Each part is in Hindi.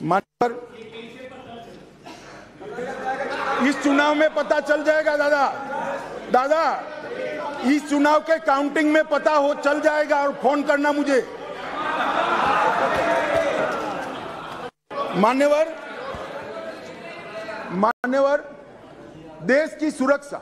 माननीय, इस चुनाव में पता चल जाएगा दादा, इस चुनाव के काउंटिंग में पता हो चल जाएगा और फोन करना मुझे। मान्यवर, देश की सुरक्षा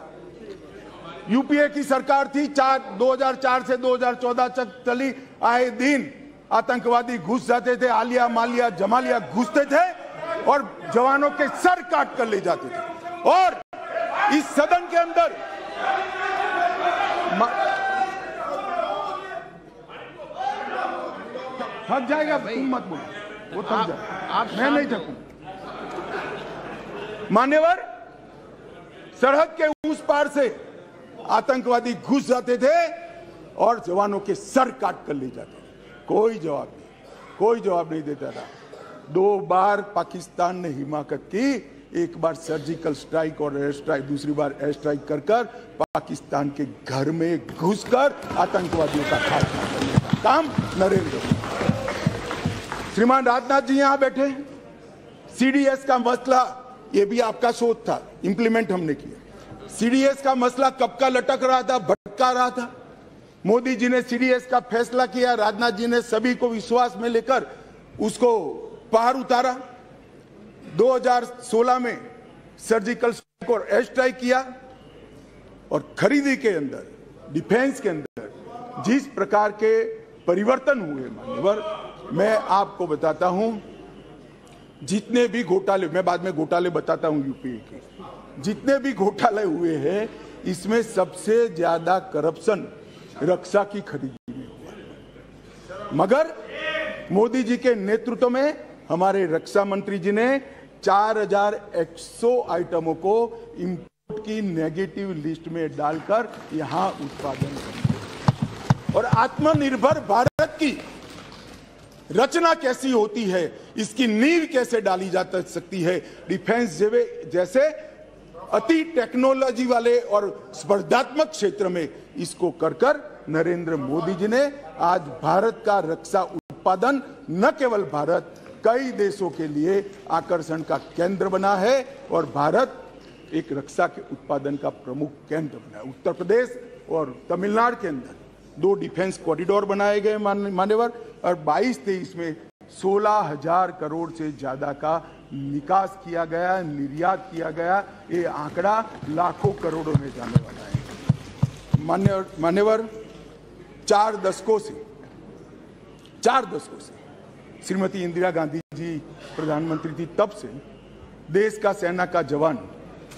यूपीए की सरकार थी। 2004 से 2014 तक चली। आए दिन आतंकवादी घुस जाते थे, आलिया मालिया जमालिया घुसते थे और जवानों के सर काट कर ले जाते थे। और इस सदन के अंदर थक जाएगा, तुम मत बोलो, वो थक जाएगा, मैं नहीं थकूं। मान्यवर, सरहद के उस पार से आतंकवादी घुस जाते थे और जवानों के सर काट कर ले जाते थे। कोई जवाब नहीं देता था। 2 बार पाकिस्तान ने हिमाकत की, एक बार सर्जिकल स्ट्राइक और एयर स्ट्राइक, दूसरी बार एयर स्ट्राइक कर पाकिस्तान के घर में घुसकर आतंकवादियों का खात्मा करने का काम नरेंद्र मोदी। श्रीमान राजनाथ जी यहां बैठे। सीडीएस का मसला, ये भी आपका शोध था, इंप्लीमेंट हमने किया। सीडीएस का मसला कब का लटक रहा था, भटका रहा था। मोदी जी ने सीडीएस का फैसला किया, राजनाथ जी ने सभी को विश्वास में लेकर उसको पार उतारा। 2016 में सर्जिकल स्ट्राइक और एयर स्ट्राइक किया और खरीदी के अंदर, डिफेंस के अंदर जिस प्रकार के परिवर्तन हुए मान्यवर, मैं आपको बताता हूं, जितने भी घोटाले, मैं बाद में घोटाले बताता हूं यूपीए के, जितने भी घोटाले हुए हैं, इसमें सबसे ज्यादा करप्शन रक्षा की खरीदी में हुआ। मगर मोदी जी के नेतृत्व में हमारे रक्षा मंत्री जी ने 4100 आइटमों को इंपोर्ट की नेगेटिव लिस्ट में डालकर यहां उत्पादन किया। और आत्मनिर्भर भारत की रचना कैसी होती है, इसकी नींव कैसे डाली जा सकती है, डिफेंस जैसे अति टेक्नोलॉजी वाले और स्पर्धात्मक क्षेत्र में, इसको कर नरेंद्र मोदी जी ने आज भारत का रक्षा उत्पादन न केवल भारत, कई देशों के लिए आकर्षण का केंद्र बना है और भारत एक रक्षा के उत्पादन का प्रमुख केंद्र बना है। उत्तर प्रदेश और तमिलनाडु के अंदर 2 डिफेंस कॉरिडोर बनाए गए मान्यवर, और 22-23 में 16,000 करोड़ से ज्यादा का निकास किया गया, निर्यात किया गया। ये आंकड़ा लाखों करोड़ों में जाने वाला है मान्यवर। 4 दशकों से श्रीमती इंदिरा गांधी जी प्रधानमंत्री थी, तब से देश का सेना का जवान,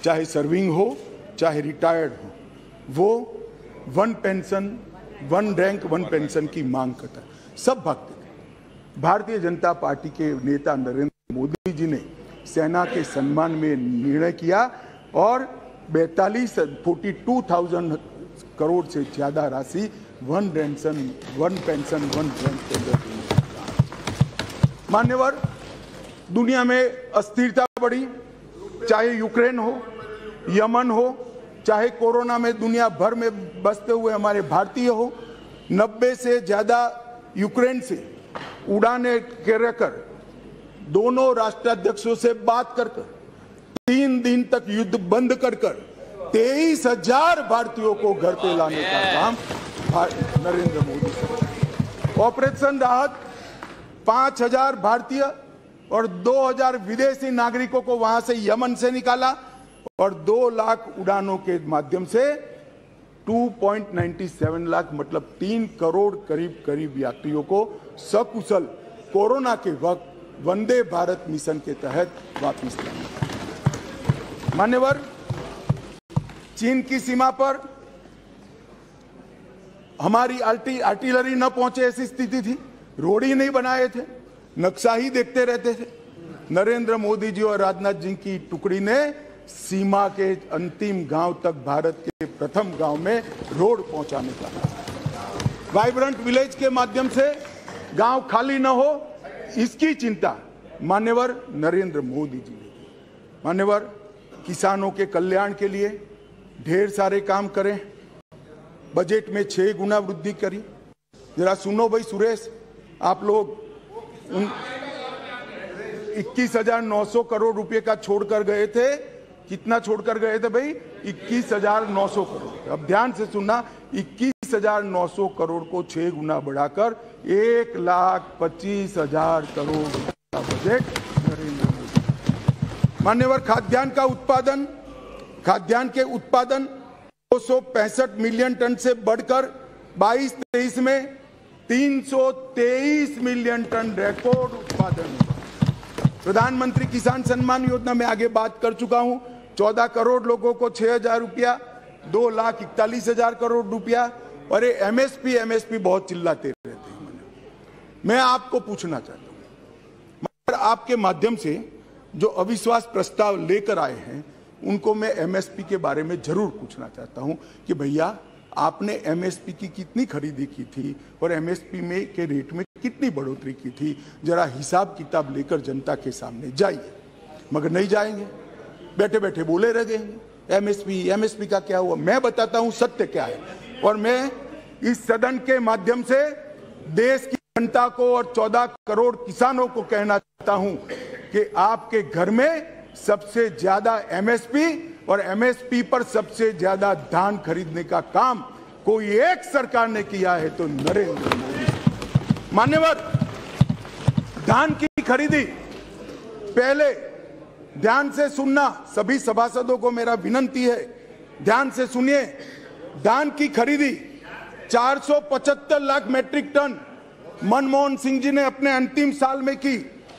चाहे सर्विंग हो चाहे रिटायर्ड हो, वो 1 पेंशन 1 रैंक 1 पेंशन की मांग करता है। सब भागते थे। भारतीय जनता पार्टी के नेता नरेंद्र मोदी जी ने सेना के सम्मान में निर्णय किया और 42,000 करोड़ से ज्यादा राशि 1 पेंशन 1 रैंक के अंदर। मान्यवर, दुनिया में अस्थिरता बढ़ी, चाहे यूक्रेन हो, यमन हो, चाहे कोरोना में दुनिया भर में बसते हुए हमारे भारतीय हो। 90 से ज्यादा यूक्रेन से उड़ाने कर दोनों राष्ट्राध्यक्षों से बात कर 3 दिन तक युद्ध बंद कर 23,000 भारतीयों को घर पे लाने का काम नरेंद्र मोदी से। ऑपरेशन राहत 5,000 भारतीय और 2,000 विदेशी नागरिकों को वहां से यमन से निकाला और 2 लाख उड़ानों के माध्यम से 2.97 लाख मतलब 3 करोड़ करीब यात्रियों को सकुशल कोरोना के वक्त वंदे भारत मिशन के तहत वापस लाया। मान्यवर, चीन की सीमा पर हमारी आर्टिलरी न पहुंचे ऐसी स्थिति थी, रोड ही नहीं बनाए थे, नक्शा ही देखते रहते थे। नरेंद्र मोदी जी और राजनाथ जी की टुकड़ी ने सीमा के अंतिम गांव तक, भारत के प्रथम गांव में रोड पहुंचाने का, वाइब्रेंट विलेज के माध्यम से गांव खाली न हो, इसकी चिंता मान्यवर नरेंद्र मोदी जी ने की। मान्यवर, किसानों के कल्याण के लिए ढेर सारे काम करें, बजट में 6 गुना वृद्धि करी। जरा सुनो भाई सुरेश, आप लोग 21,900 करोड़ रुपए का छोड़कर गए थे। कितना छोड़कर गए थे भाई? 21,900 करोड़। अब ध्यान से सुनना, 21,900 करोड़ को 6 गुना बढ़ाकर 1,25,000 करोड़ का बजट नरेंद्र मोदी। मान्यवर, खाद्यान्न के उत्पादन 265 मिलियन टन से बढ़कर 22-23 में 323 मिलियन टन रिकॉर्ड उत्पादन। प्रधानमंत्री किसान सम्मान योजना में आगे बात कर चुका हूं। 14 करोड़ लोगों को 6,000 रुपया, 2,41,000 करोड़ रुपया। और ये एमएसपी बहुत चिल्लाते रहते हैं। मैं आपको पूछना चाहता हूं, मगर आपके माध्यम से जो अविश्वास प्रस्ताव लेकर आए हैं उनको मैं एमएसपी के बारे में जरूर पूछना चाहता हूं कि भैया आपने एमएसपी की कितनी खरीदी की थी और एमएसपी में के रेट में कितनी बढ़ोतरी की थी। जरा हिसाब किताब लेकर जनता के सामने जाइए। मगर नहीं जाएंगे, बैठे बैठे बोले रह गए एमएसपी का क्या हुआ। मैं बताता हूं सत्य क्या है, और मैं इस सदन के माध्यम से देश की जनता को और 14 करोड़ किसानों को कहना चाहता हूं कि आपके घर में सबसे ज्यादा एमएसपी और एमएसपी पर सबसे ज्यादा धान खरीदने का काम कोई एक सरकार ने किया है तो नरेंद्र मोदी। मान्यवर, धान की खरीदी पहले ध्यान से सुनना, सभी सभासदों को मेरा विनती है, ध्यान से सुनिए। धान की खरीदी 475 लाख मैट्रिक टन मनमोहन सिंह जी ने अपने अंतिम साल में की।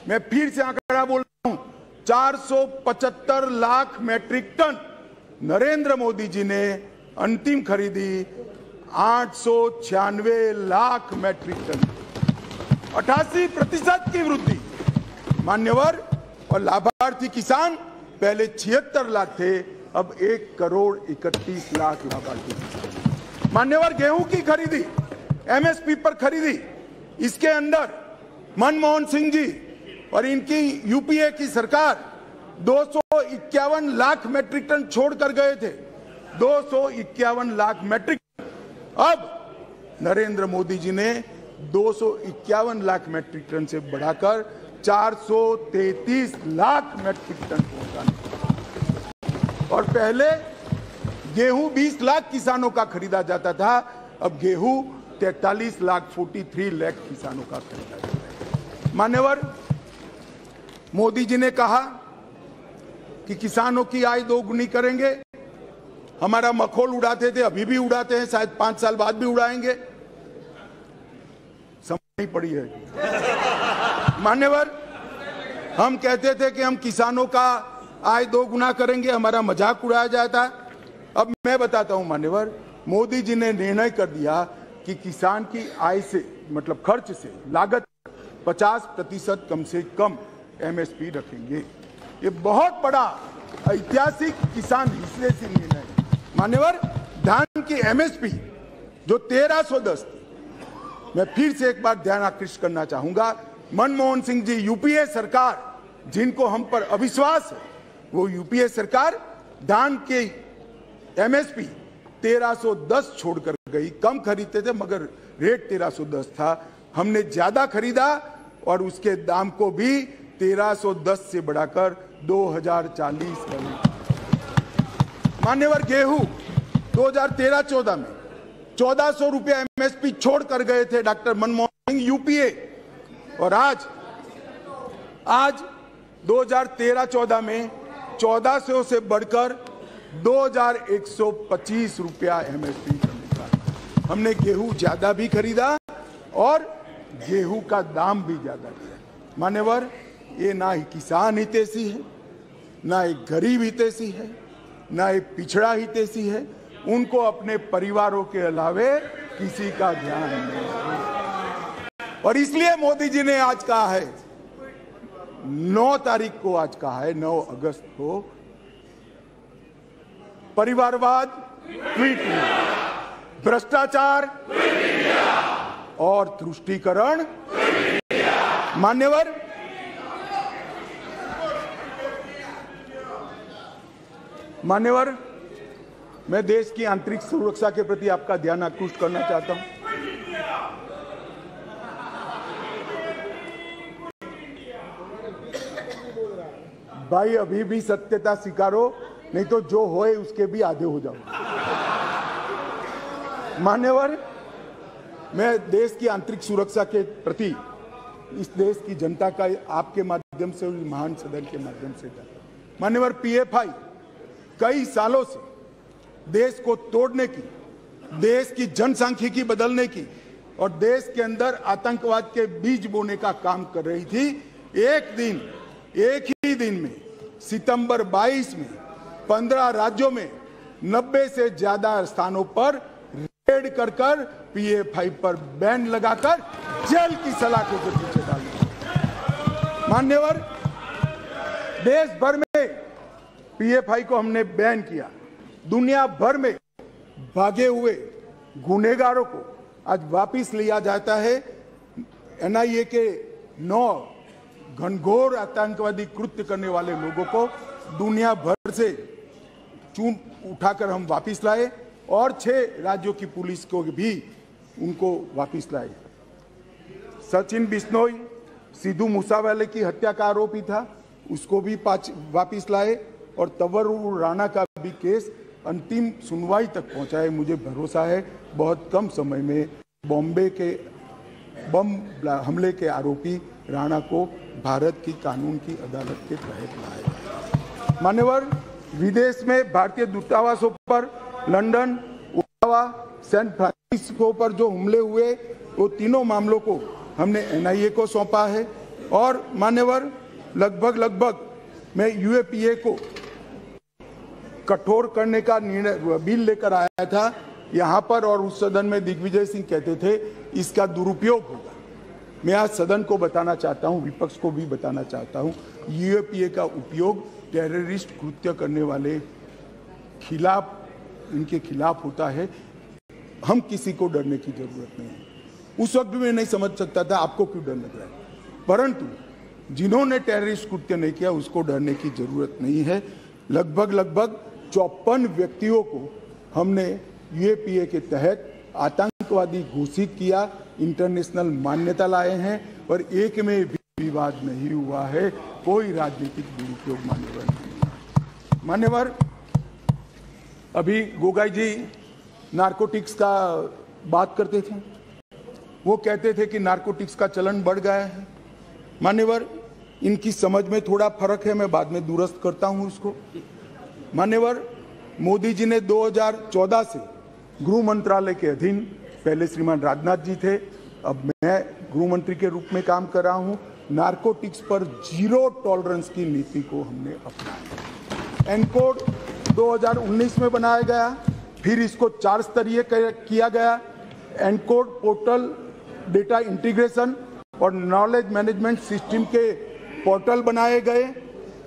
मैं फिर से आंकड़ा बोल रहा हूं, 475 लाख मैट्रिक टन। नरेंद्र मोदी जी ने अंतिम खरीदी 896 लाख मैट्रिक टन, 88% की वृद्धि। मान्यवर, और लाभार्थी किसान पहले 76 लाख थे, अब 1,31,00,000 लाभार्थी। मान्यवर, गेहूं की खरीदी एमएसपी पर खरीदी, इसके अंदर मनमोहन सिंह जी और इनकी यूपीए की सरकार 251 लाख मैट्रिक टन छोड़कर गए थे, 251 लाख मैट्रिक टन। अब नरेंद्र मोदी जी ने 251 लाख मैट्रिक टन से बढ़ाकर 433 लाख मैट्रिक टन पहुंचाने। और पहले गेहूं 20 लाख किसानों का खरीदा जाता था, अब गेहूं 43 लाख 43 लाख किसानों का खरीदा जाता है। मान्यवर, मोदी जी ने कहा कि किसानों की आय दोगुनी करेंगे। हमारा मखौल उड़ाते थे, अभी भी उड़ाते हैं, शायद 5 साल बाद भी उड़ाएंगे, समझ नहीं पड़ी है। मान्यवर, हम कहते थे कि हम किसानों का आय 2 गुना करेंगे, हमारा मजाक उड़ाया जाता। अब मैं बताता हूं मान्यवर, मोदी जी ने निर्णय कर दिया कि किसान की आय से, मतलब खर्च से, लागत 50% कम से कम एमएसपी रखेंगे। ये बहुत बड़ा ऐतिहासिक किसान विश्लेषी निर्णय। मान्यवर, धान की एमएसपी जो 1310 थी, मैं फिर से एक बार ध्यान आकृष्ट करना चाहूंगा। मनमोहन सिंह जी, यूपीए सरकार, जिनको हम पर अविश्वास है, वो यूपीए सरकार धान के एमएसपी 1310 छोड़कर गई। कम खरीदते थे मगर रेट 1310 था, हमने ज्यादा खरीदा और उसके दाम को भी 1310 से बढ़ाकर 2040 कर दिया। मान्यवर, गेहूं 2013-14 में 1400 रुपया एमएसपी छोड़कर गए थे डॉक्टर मनमोहन सिंह यूपीए, और आज 2013-14 में 1400 से बढ़कर 2125 रुपया एमएसपी करने का। हमने गेहूं ज्यादा भी खरीदा और गेहूं का दाम भी ज्यादा दिया। मान्यवर, ये ना ही किसान हितैषी है, ना एक गरीब हितैषी है, ना एक पिछड़ा हितैषी है। उनको अपने परिवारों के अलावे किसी का ध्यान नहीं है। और इसलिए मोदी जी ने आज कहा है, 9 तारीख को आज कहा है, 9 अगस्त को, परिवारवाद ट्वीट इंडिया, भ्रष्टाचार और तुष्टीकरण। मान्यवर, मैं देश की आंतरिक सुरक्षा के प्रति आपका ध्यान आकृष्ट करना चाहता हूं। भाई अभी भी सत्यता स्वीकारो, नहीं तो जो होए उसके भी आधे हो जाओ। मान्यवर, मैं देश की आंतरिक सुरक्षा के प्रति इस देश की जनता का आपके माध्यम से, महान सदन के माध्यम से, मान्यवर पीएफआई कई सालों से देश को तोड़ने की, देश की जनसांख्यिकी बदलने की और देश के अंदर आतंकवाद के बीज बोने का काम कर रही थी। एक ही दिन में सितंबर 22 में 15 राज्यों में 90 से ज्यादा स्थानों पर रेड कर पीएफआई पर बैन लगाकर जेल की सलाखों के पीछे डाल दिया। मान्यवर, देश भर में पीएफआई को हमने बैन किया। दुनिया भर में भागे हुए गुनहगारों को आज वापिस लिया जाता है। एनआईए के 9 घनघोर आतंकवादी कृत्य करने वाले लोगों को दुनिया भर से चून उठाकर हम वापिस लाए और 6 राज्यों की पुलिस को भी उनको वापिस लाए। सचिन बिश्नोई, सिद्धू मूसावाले की हत्या का आरोपी था, उसको भी वापिस लाए और तंवर राणा का भी केस अंतिम सुनवाई तक पहुंचा है। मुझे भरोसा है बहुत कम समय में बॉम्बे के बम हमले के आरोपी राणा को भारत की कानून की अदालत के तहत लाया। मान्यवर, विदेश में भारतीय दूतावासों पर, लंदन, ओटावा, सैन फ्रांसिस्को पर जो हमले हुए, वो तीनों मामलों को हमने एनआईए को सौंपा है। और मान्यवर, लगभग मैं यूएपीए को कठोर करने का निर्णय बिल लेकर आया था यहाँ पर, और उस सदन में दिग्विजय सिंह कहते थे इसका दुरुपयोग होगा। मैं आज सदन को बताना चाहता हूँ, विपक्ष को भी बताना चाहता हूँ, यूएपीए का उपयोग टेररिस्ट कृत्य करने वाले इनके खिलाफ होता है। हम किसी को डरने की जरूरत नहीं है। उस वक्त भी मैं नहीं समझ सकता था आपको क्यों डर लग रहा है, परंतु जिन्होंने टेररिस्ट कृत्य नहीं किया उसको डरने की जरूरत नहीं है। लगभग 54 व्यक्तियों को हमने यूएपीए के तहत आतंकवादी घोषित किया, इंटरनेशनल मान्यता लाए हैं और एक में भी विवाद नहीं हुआ है। कोई राजनीतिक दुरुपयोग मान्यवर नहीं। मान्यवर, अभी गोगाई जी नारकोटिक्स का बात करते थे, वो कहते थे कि नारकोटिक्स का चलन बढ़ गया है। मान्यवर, इनकी समझ में थोड़ा फर्क है, मैं बाद में दुरुस्त करता हूं उसको। मान्यवर, मोदी जी ने 2014 से गृह मंत्रालय के अधीन, पहले श्रीमान राजनाथ जी थे, अब मैं गृह मंत्री के रूप में काम कर रहा हूं, नारकोटिक्स पर 0 टॉलरेंस की नीति को हमने अपनाया। एनकोड 2019 में बनाया गया, फिर इसको 4 स्तरीय किया गया। एनकोड पोर्टल, डेटा इंटीग्रेशन और नॉलेज मैनेजमेंट सिस्टम के पोर्टल बनाए गए।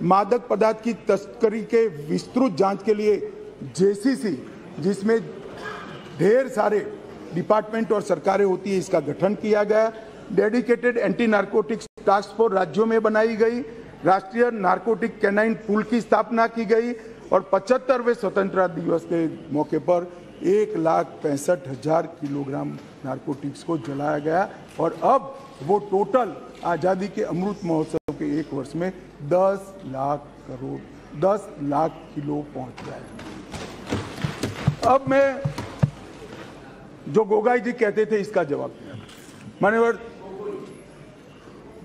मादक पदार्थ की तस्करी के विस्तृत जांच के लिए जेसीसी, जिसमें ढेर सारे डिपार्टमेंट और सरकारें होती है, इसका गठन किया गया। Dedicated anti narcotics task force राज्यों में बनाई गई। राष्ट्रीय नारकोटिक कैनाइन पूल की स्थापना की गई और 75वें स्वतंत्रता दिवस के मौके पर 1,65,000 किलोग्राम नारकोटिक्स को जलाया गया और अब वो टोटल आज़ादी के अमृत महोत्सव के 1 वर्ष में 10 लाख किलो पहुंच गया है। अब मैं जो गोगाई जी कहते थे इसका जवाब दिया।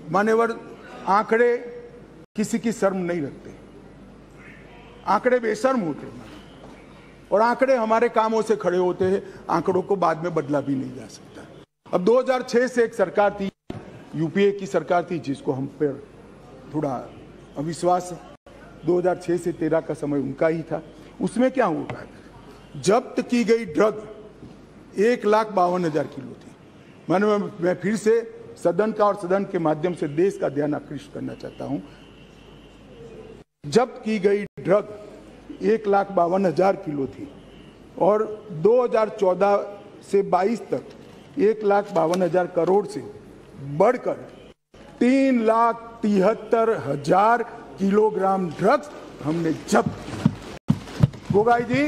मान्यवर, आंकड़े किसी की शर्म नहीं रखते, आंकड़े बेशर्म होते हैं और आंकड़े हमारे कामों से खड़े होते हैं। आंकड़ों को बाद में बदला भी नहीं जा सकता। अब 2006 से एक सरकार थी, यूपीए की सरकार थी, जिसको हम पर थोड़ा अविश्वास है। 2006 से 13 का समय उनका ही था। उसमें क्या हुआ, जब्त की गई ड्रग 1,52,000 किलो थी। मैं फिर से सदन का और सदन के माध्यम से देश का ध्यान आकृष्ट करना चाहता हूं। जब्त की गई ड्रग 1,52,000 किलो थी और 2014 से 22 तक 1,52,000 करोड़ से बढ़कर 3,73,000 किलोग्राम ड्रग्स हमने जब्त किया। गोगाई जी,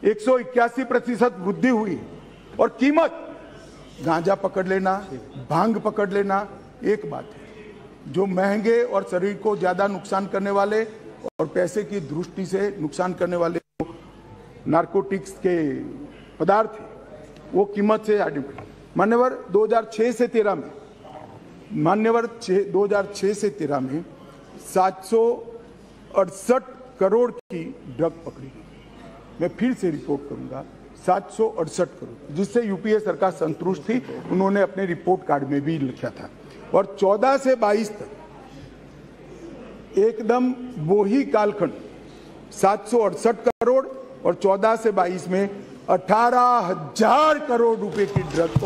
181% वृद्धि हुई और कीमत, गांजा पकड़ लेना, भांग पकड़ लेना एक बात है, जो महंगे और शरीर को ज्यादा नुकसान करने वाले और पैसे की दृष्टि से नुकसान करने वाले नारकोटिक्स के पदार्थ है, वो कीमत से मान्यवर 2006 से 13 में 768 करोड़ की ड्रग पकड़ी गई। मैं फिर से रिपोर्ट करूंगा, 768 करोड़, जिससे यूपीए सरकार संतुष्ट थी। उन्होंने अपने रिपोर्ट कार्ड में भी लिखा था। और 14 से 22 तक एकदम वही कालखंड 768 करोड़ और 14 से 22 में 18,000 करोड़ रुपए की ड्रग को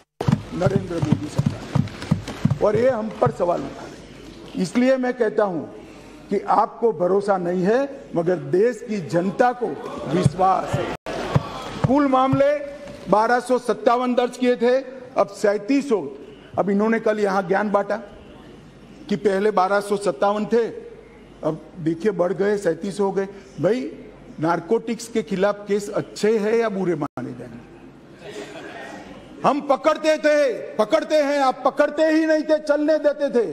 नरेंद्र मोदी सरकार ने, और ये हम पर सवाल उठा रहे। इसलिए मैं कहता हूं कि आपको भरोसा नहीं है, मगर देश की जनता को विश्वास है। कुल मामले 1257 दर्ज किए थे, अब 3700। अब इन्होंने कल यहां ज्ञान बांटा कि पहले 1257 थे, अब देखिए बढ़ गए 3700 हो गए। भाई नारकोटिक्स के खिलाफ केस अच्छे हैं या बुरे माने जाएंगे? हम पकड़ते हैं, आप पकड़ते ही नहीं थे, चलने देते थे।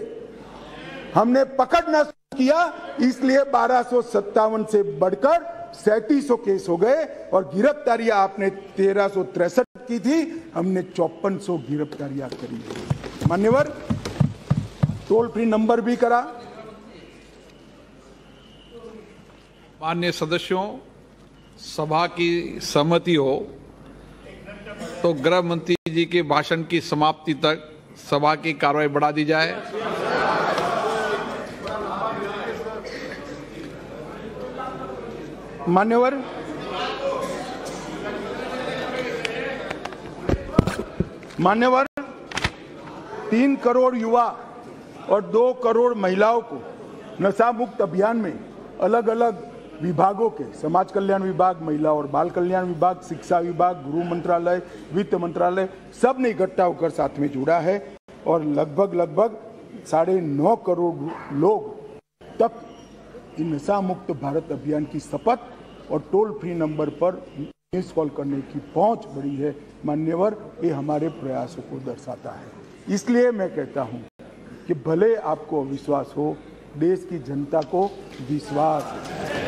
हमने पकड़ना किया, इसलिए 1257 से बढ़कर 3700 केस हो गए, और गिरफ्तारियां आपने 1363 की थी, हमने 5400 गिरफ्तारियां करी। मान्यवर, टोल फ्री नंबर भी करा। माननीय सदस्यों, सभा की सहमति हो तो गृह मंत्री जी के भाषण की समाप्ति तक सभा की कार्रवाई बढ़ा दी जाए। मान्यवर 3 करोड़ युवा और 2 करोड़ महिलाओं को नशा मुक्त अभियान में अलग अलग विभागों के, समाज कल्याण विभाग, महिला और बाल कल्याण विभाग, शिक्षा विभाग, गृह मंत्रालय, वित्त मंत्रालय, सब ने इकट्ठा होकर साथ में जुड़ा है, और लगभग 9.5 करोड़ लोग तक नशा मुक्त भारत अभियान की शपथ और टोल फ्री नंबर पर मिस कॉल करने की पहुंच बढ़ी है। मान्यवर, ये हमारे प्रयासों को दर्शाता है। इसलिए मैं कहता हूं कि भले आपको विश्वास हो, देश की जनता को विश्वास है।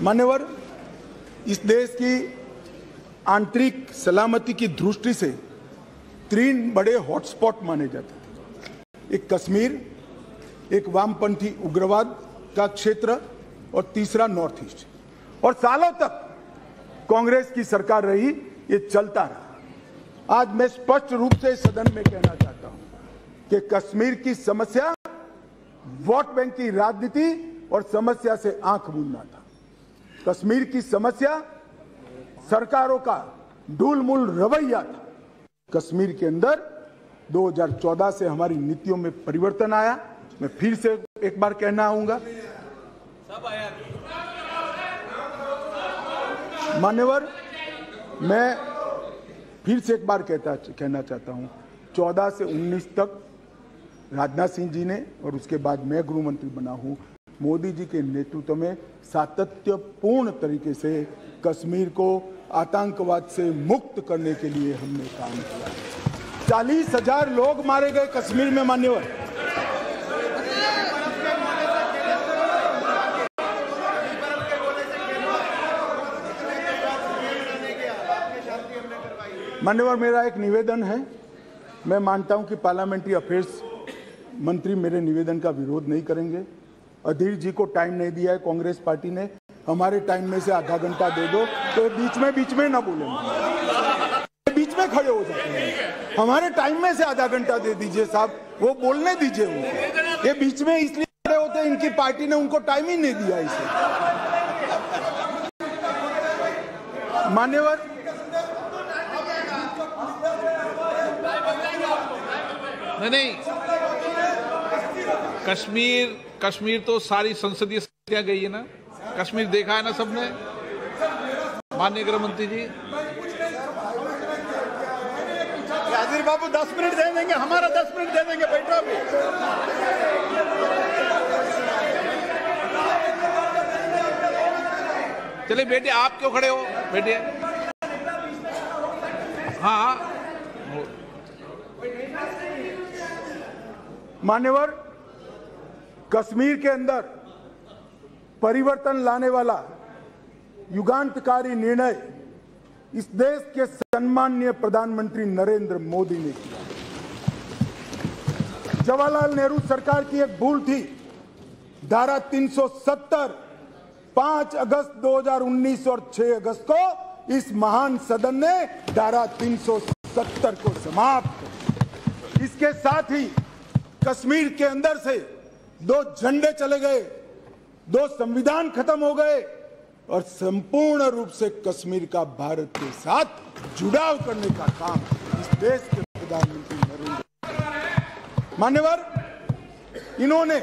मान्यवर, इस देश की आंतरिक सलामती की दृष्टि से 3 बड़े हॉटस्पॉट माने जाते हैं। एक कश्मीर, एक वामपंथी उग्रवाद का क्षेत्र, और तीसरा नॉर्थ ईस्ट। और सालों तक कांग्रेस की सरकार रही, ये चलता रहा। आज मैं स्पष्ट रूप से सदन में कहना चाहता हूं कि कश्मीर की समस्या वोट बैंक की राजनीति और समस्या से आंख मूंदना था। कश्मीर की समस्या सरकारों का ढूलमूल रवैया था। कश्मीर के अंदर 2014 से हमारी नीतियों में परिवर्तन आया। मैं फिर से एक बार कहना आऊंगा, मान्यवर, मैं फिर से एक बार कहना चाहता हूं, 14 से 19 तक राजनाथ सिंह जी ने, और उसके बाद मैं गृह मंत्री बना हूं, मोदी जी के नेतृत्व में सातत्यपूर्ण तरीके से कश्मीर को आतंकवाद से मुक्त करने के लिए हमने काम किया। 40,000 लोग मारे गए कश्मीर में। मान्यवर, मेरा एक निवेदन है। मैं मानता हूं कि पार्लियामेंट्री अफेयर्स मंत्री मेरे निवेदन का विरोध नहीं करेंगे। अधीर जी को टाइम नहीं दिया है कांग्रेस पार्टी ने, हमारे टाइम में से आधा घंटा दे दो, तो बीच में ना बोलेंगे, बीच में खड़े हो जाते हैं। हमारे टाइम में से आधा घंटा दे दीजिए साहब, वो बोलने दीजिए उनको। ये बीच में इसलिए खड़े होते हैं, इनकी पार्टी ने उनको टाइम ही नहीं दिया इसे। मान्यवर, नहीं, कश्मीर तो सारी संसदीय समितियां गई है ना, कश्मीर देखा है ना सबने। माननीय गृह मंत्री जी, यादीर बाबू 10 मिनट दे देंगे, हमारा 10 मिनट दे देंगे, बैठो अभी। चलिए बेटे, आप क्यों खड़े हो, बैठिए। हाँ, मान्यवर, कश्मीर के अंदर परिवर्तन लाने वाला युगांतकारी निर्णय इस देश के सम्माननीय प्रधानमंत्री नरेंद्र मोदी ने किया। जवाहरलाल नेहरू सरकार की एक भूल थी। धारा 370 5 अगस्त 2019 और 6 अगस्त को इस महान सदन ने धारा 370 को समाप्त किया। इसके साथ ही कश्मीर के अंदर से 2 झंडे चले गए, 2 संविधान खत्म हो गए और संपूर्ण रूप से कश्मीर का भारत के साथ जुड़ाव करने का काम इस देश के प्रधानमंत्री नरेंद्र। मान्यवर, इन्होंने,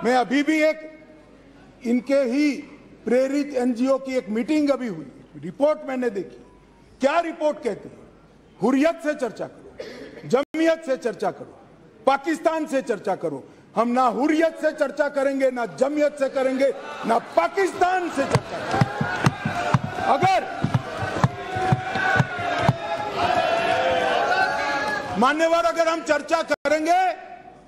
मैं अभी भी एक इनके ही प्रेरित एनजीओ की एक मीटिंग अभी हुई, रिपोर्ट मैंने देखी। क्या रिपोर्ट कहते हैं? हुर्रियत से चर्चा करो, जमीयत से चर्चा करो, पाकिस्तान से चर्चा करो। हम ना हुर्रियत से चर्चा करेंगे, ना जमीयत से करेंगे, ना पाकिस्तान से चर्चा करेंगे। अगर मान्यवर, अगर हम चर्चा करेंगे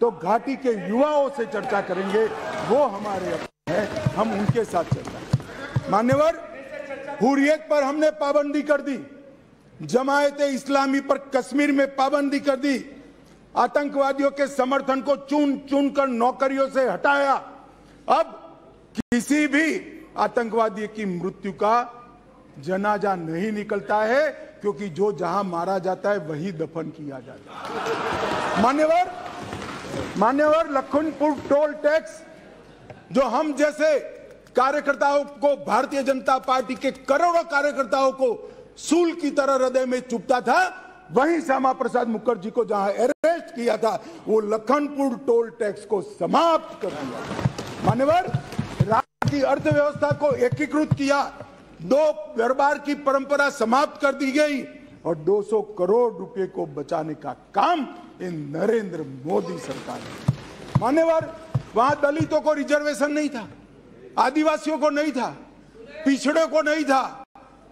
तो घाटी के युवाओं से चर्चा करेंगे, वो हमारे अपने हैं, हम उनके साथ चर्चा करेंगे। मान्यवर, हुर्रियत पर हमने पाबंदी कर दी, जमायते इस्लामी पर कश्मीर में पाबंदी कर दी, आतंकवादियों के समर्थन को चुन चुन कर नौकरियों से हटाया। अब किसी भी आतंकवादी की मृत्यु का जनाजा नहीं निकलता है, क्योंकि जो जहां मारा जाता है वही दफन किया जाता है। मान्यवर, लखनपुर टोल टैक्स जो हम जैसे कार्यकर्ताओं को, भारतीय जनता पार्टी के करोड़ों कार्यकर्ताओं को सूल की तरह हृदय में चुभता था, वहीं श्यामा प्रसाद मुखर्जी को जहां अरेस्ट किया था, वो लखनपुर टोल टैक्स को समाप्त कर दिया। मान्यवर, राज्य की अर्थव्यवस्था को एकीकृत किया, 2 दरबार की परंपरा समाप्त कर दी गई और 200 करोड़ रुपए को बचाने का काम इन नरेंद्र मोदी सरकार ने। मान्यवर, वहां दलितों को रिजर्वेशन नहीं था, आदिवासियों को नहीं था, पिछड़े को नहीं था।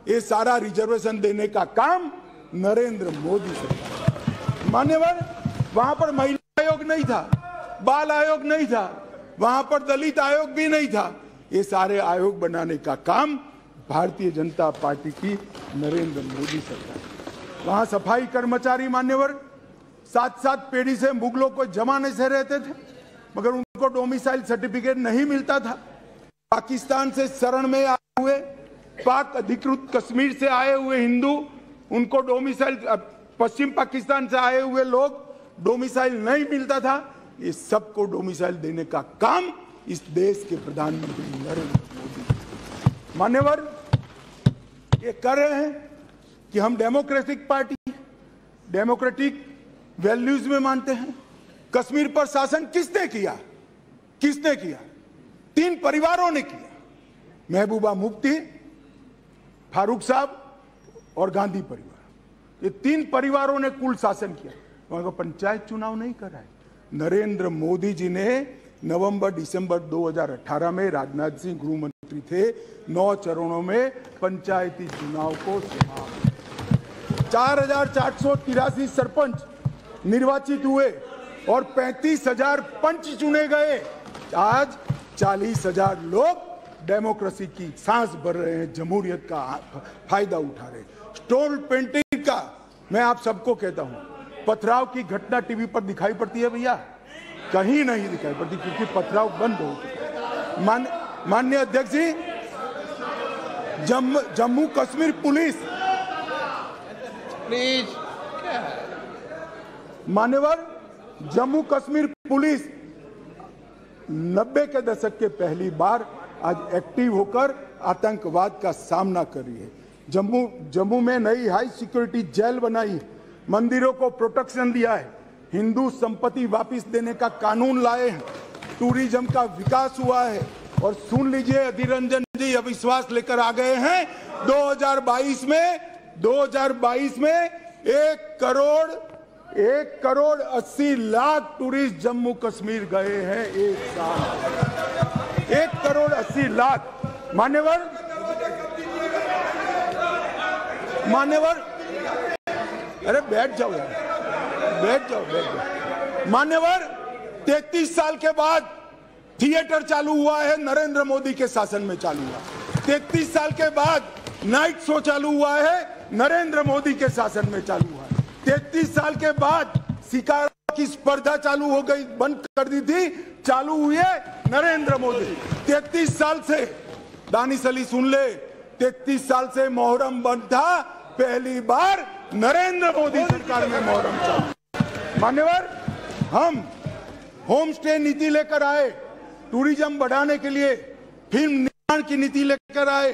ये सारा रिजर्वेशन देने का काम नरेंद्र मोदी सरकार। मान्यवर, वहां पर महिला आयोग नहीं था, बाल आयोग नहीं था, वहां पर दलित आयोग भी नहीं था। ये सारे आयोग बनाने का काम भारतीय जनता पार्टी की नरेंद्र मोदी सरकार। वहां सफाई कर्मचारी मान्यवर 7-7 पीढ़ी से मुगलों को जमाने से रहते थे, मगर उनको डोमिसाइल सर्टिफिकेट नहीं मिलता था। पाकिस्तान से शरण में आए हुए, पाक अधिकृत कश्मीर से आए हुए हिंदू, उनको डोमिसाइल, पश्चिम पाकिस्तान से आए हुए लोग डोमिसाइल नहीं मिलता था। ये सबको डोमिसाइल देने का काम इस देश के प्रधानमंत्री नरेंद्र मोदी। मान्यवर, ये कर रहे हैं कि हम डेमोक्रेटिक पार्टी, डेमोक्रेटिक वैल्यूज में मानते हैं। कश्मीर पर शासन किसने किया? 3 परिवारों ने किया, महबूबा मुफ्ती, फारूक साहब और गांधी परिवार। ये 3 परिवारों ने कुल शासन किया। वहां का पंचायत चुनाव नहीं कराए। नरेंद्र मोदी जी ने नवंबर-दिसंबर 2018 में, राजनाथ सिंह गृह मंत्री थे, 9 चरणों में पंचायती चुनाव को समाप्त। 4483 सरपंच निर्वाचित हुए और 35,000 पंच चुने गए। आज 40,000 लोग डेमोक्रेसी की सांस भर रहे हैं, जमहूरियत का फायदा उठा रहे हैं। स्टोन पेंटिंग का मैं आप सबको कहता हूं, पथराव की घटना टीवी पर दिखाई पड़ती है भैया? कहीं नहीं दिखाई पड़ती, क्योंकि पथराव बंद हो चुका है। माननीय अध्यक्ष जी, जम्मू कश्मीर पुलिस, प्लीज, मान्यवर, जम्मू कश्मीर पुलिस 90 के दशक के पहली बार आज एक्टिव होकर आतंकवाद का सामना कर रही है। जम्मू में नई हाई सिक्योरिटी जेल बनाई, मंदिरों को प्रोटेक्शन दिया है, हिंदू संपत्ति वापस देने का कानून लाए हैं, टूरिज्म का विकास हुआ है। और सुन लीजिए, अधीर रंजन जी अविश्वास लेकर आ गए हैं। 2022 में 1 करोड़ 80 लाख टूरिस्ट जम्मू कश्मीर गए हैं एक साल। 1 करोड़ 80 लाख। मान्यवर, अरे बैठ जाओ यार, बैठ जाओ। मान्यवर, 33 साल के बाद थिएटर चालू हुआ है, नरेंद्र मोदी के शासन में चालू हुआ। 33 साल के बाद नाइट शो चालू हुआ है, नरेंद्र मोदी के शासन में चालू हुआ है। 33 साल के बाद शिकार की स्पर्धा चालू हो गई, बंद कर दी थी, चालू हुई है नरेंद्र मोदी। 33 साल से दानिश अली सुन ले, 33 साल से मोहर्रम बंद था, पहली बार नरेंद्र मोदी सरकार में मोहर्रम चालू। मान्यवर, हम होम स्टे नीति लेकर आए, टूरिज्म बढ़ाने के लिए फिल्म निर्माण की नीति लेकर आए,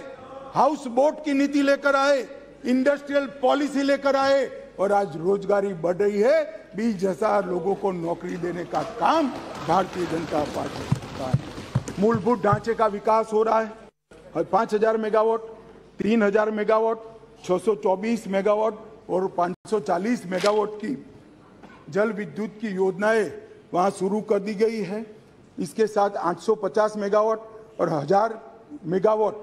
हाउस बोट की नीति लेकर आए, इंडस्ट्रियल पॉलिसी लेकर आए और आज रोजगारी बढ़ रही है। 20,000 लोगों को नौकरी देने का काम भारतीय जनता पार्टी का है। मूलभूत ढांचे का विकास हो रहा है। 5,000 मेगावाट, 3,000 मेगावाट, 624 मेगावाट और 540 मेगावाट की जल विद्युत की योजनाएं वहां शुरू कर दी गई है। इसके साथ 850 मेगावाट और 1000 मेगावाट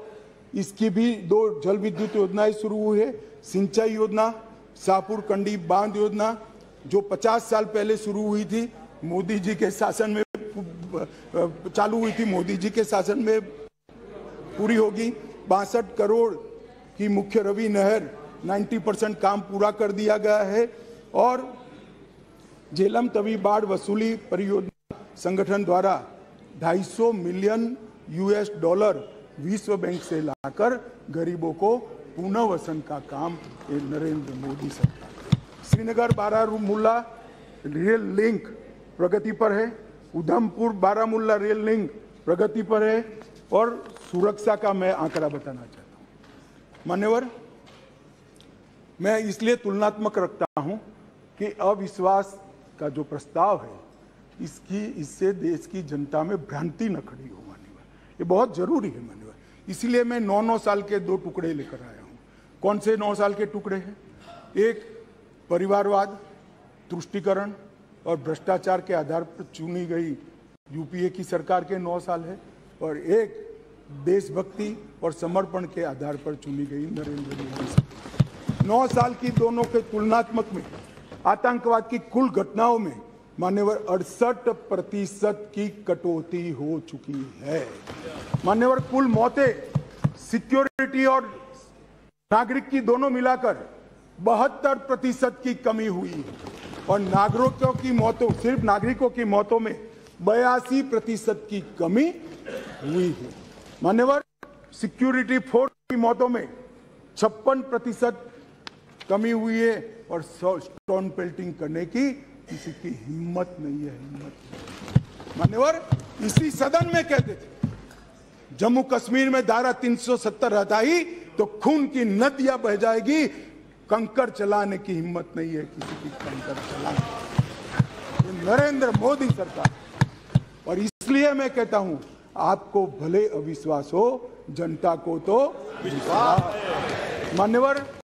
इसकी भी 2 जल विद्युत योजनाएं शुरू हुई है। सिंचाई योजना, शाहपुर कंडी बांध योजना जो 50 साल पहले शुरू हुई थी, मोदी जी के शासन में चालू हुई थी, मोदी जी के शासन में पूरी होगी। 62 करोड़ की मुख्य रवि नहर 90% काम पूरा कर दिया गया है। और झेलम तवी बाढ़ वसूली परियोजना संगठन द्वारा 250 मिलियन $US विश्व बैंक से लाकर गरीबों को पुनर्वसन का काम नरेंद्र मोदी सरकार। श्रीनगर बारामूला रेल लिंक प्रगति पर है, उधमपुर बारामूला रेल लिंक प्रगति पर है। और सुरक्षा का मैं आंकड़ा बताना चाहता हूं। मान्यवर, मैं इसलिए तुलनात्मक रखता हूं कि अविश्वास का जो प्रस्ताव है इससे देश की जनता में भ्रांति न खड़ी हो। मान्यवर, ये बहुत जरूरी है। मान्यवर, इसलिए मैं 9 साल के 2 टुकड़े लेकर आया हूं। कौन से 9 साल के टुकड़े हैं? एक परिवारवाद, तुष्टीकरण और भ्रष्टाचार के आधार पर चुनी गई यूपीए की सरकार के 9 साल है, और एक देशभक्ति और समर्पण के आधार पर चुनी गई नरेंद्र मोदी सरकार। 9 साल की दोनों के तुलनात्मक में आतंकवाद की कुल घटनाओं में मान्यवर 68% की कटौती हो चुकी है। मान्यवर, कुल मौतें सिक्योरिटी और नागरिक की दोनों मिलाकर 72% की कमी हुई है। और नागरिकों की मौतों, सिर्फ नागरिकों की मौतों में 82% की कमी हुई है। मान्यवर, सिक्योरिटी फोर्स की मौतों में 56% कमी हुई है। और स्टोन पेल्टिंग करने की किसी की हिम्मत नहीं है, हिम्मत। मान्यवर, इसी सदन में कहते थे जम्मू कश्मीर में धारा 370 हटाई तो खून की नदियां बह जाएगी, कंकर चलाने की हिम्मत नहीं है किसी की कंकर चलाने। ये नरेंद्र मोदी सरकार। और इसलिए मैं कहता हूं, आपको भले अविश्वास हो, जनता को तो विश्वास। मान्यवर,